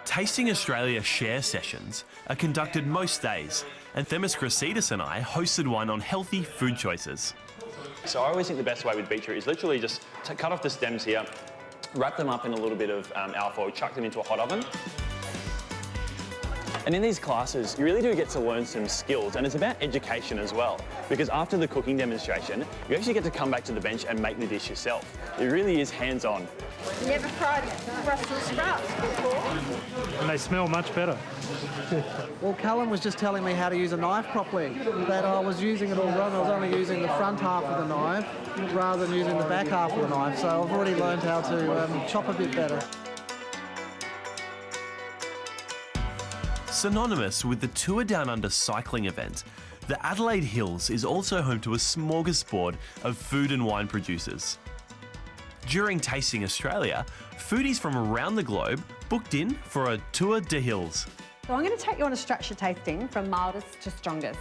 Tasting Australia share sessions are conducted most days, and Themis Chrysidis and I hosted one on healthy food choices. So I always think the best way with beetroot is literally just to cut off the stems here, wrap them up in a little bit of alfoil, chuck them into a hot oven. And in these classes, you really do get to learn some skills, and it's about education as well, because after the cooking demonstration, you actually get to come back to the bench and make the dish yourself. It really is hands-on. Never tried Brussels sprouts before. And they smell much better. Well, Callum was just telling me how to use a knife properly, that I was using it all wrong. I was only using the front half of the knife rather than using the back half of the knife, so I've already learned how to chop a bit better. Synonymous with the Tour Down Under cycling event, the Adelaide Hills is also home to a smorgasbord of food and wine producers. During Tasting Australia, foodies from around the globe booked in for a tour de hills. So I'm going to take you on a structured tasting from mildest to strongest.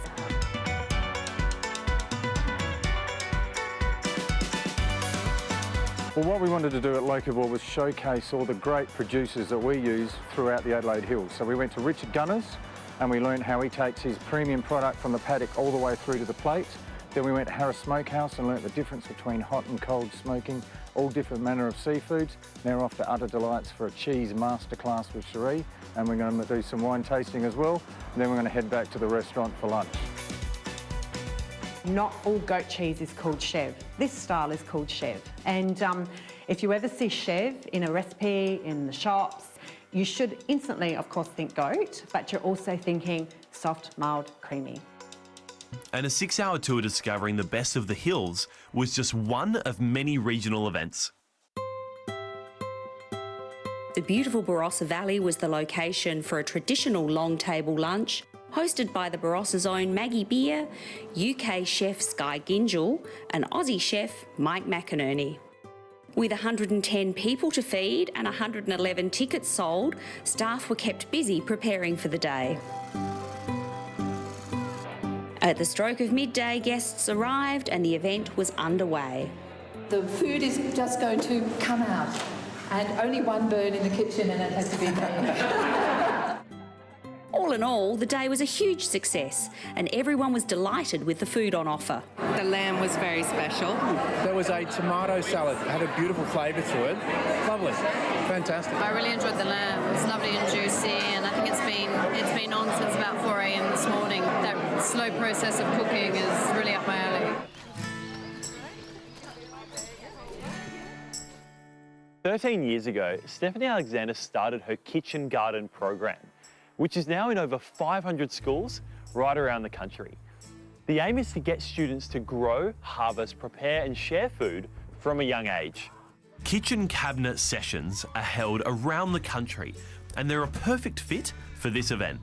Well, what we wanted to do at Locavore was showcase all the great producers that we use throughout the Adelaide Hills. So we went to Richard Gunners and we learned how he takes his premium product from the paddock all the way through to the plate. Then we went to Harris Smokehouse and learnt the difference between hot and cold smoking, all different manner of seafoods. Now we're off to Utter Delights for a cheese masterclass with Cherie, and we're going to do some wine tasting as well. And then we're going to head back to the restaurant for lunch. Not all goat cheese is called Chev. This style is called Chev. And if you ever see Chev in a recipe, in the shops, you should instantly, of course, think goat, but you're also thinking soft, mild, creamy. And a 6-hour tour discovering the best of the hills was just one of many regional events. The beautiful Barossa Valley was the location for a traditional long table lunch hosted by the Barossa's own Maggie Beer, UK chef Skye Gingell and Aussie chef Mike McInerney. With 110 people to feed and 111 tickets sold, staff were kept busy preparing for the day. At the stroke of midday, guests arrived and the event was underway. The food is just going to come out, and only one burn in the kitchen and it has to be me. All in all, the day was a huge success and everyone was delighted with the food on offer. The lamb was very special. There was a tomato salad, it had a beautiful flavour to it. Lovely, fantastic. I really enjoyed the lamb. It's lovely and juicy, and I think it's been on since about 4 a.m. this morning. That slow process of cooking is really up my alley. 13 years ago, Stephanie Alexander started her kitchen garden program, which is now in over 500 schools right around the country. The aim is to get students to grow, harvest, prepare and share food from a young age. Kitchen cabinet sessions are held around the country, and they're a perfect fit for this event.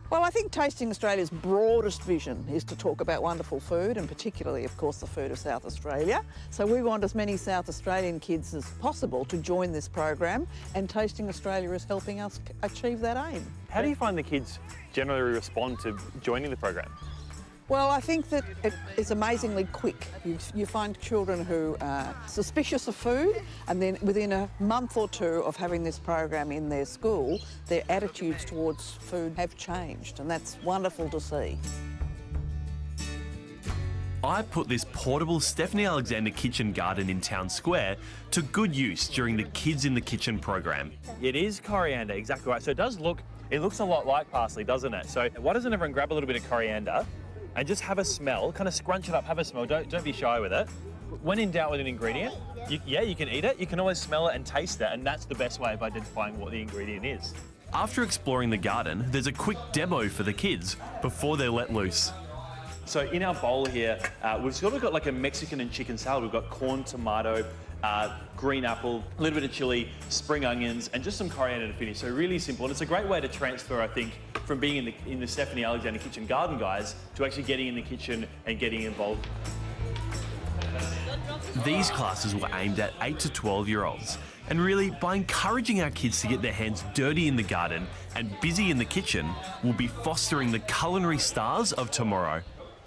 Well, I think Tasting Australia's broadest vision is to talk about wonderful food, and particularly, of course, the food of South Australia. So we want as many South Australian kids as possible to join this program, and Tasting Australia is helping us achieve that aim. How do you find the kids generally respond to joining the program? Well, I think that it is amazingly quick. You find children who are suspicious of food, and then within a month or two of having this program in their school, their attitudes towards food have changed, and that's wonderful to see. I put this portable Stephanie Alexander kitchen garden in Town Square to good use during the Kids in the Kitchen program. It is coriander, exactly right. So it looks a lot like parsley, doesn't it? So why doesn't everyone grab a little bit of coriander and just have a smell, kind of scrunch it up, have a smell, don't be shy with it. When in doubt with an ingredient, you can eat it, you can always smell it and taste it, and that's the best way of identifying what the ingredient is. After exploring the garden, there's a quick demo for the kids before they're let loose. So in our bowl here, we've sort of got like a Mexican and chicken salad. We've got corn, tomato, green apple, a little bit of chili, spring onions, and just some coriander to finish. So really simple, and it's a great way to transfer, I think, from being in the Stephanie Alexander Kitchen Garden guys to actually getting in the kitchen and getting involved. These classes were aimed at 8 to 12-year-olds, and really, by encouraging our kids to get their hands dirty in the garden and busy in the kitchen, we'll be fostering the culinary stars of tomorrow.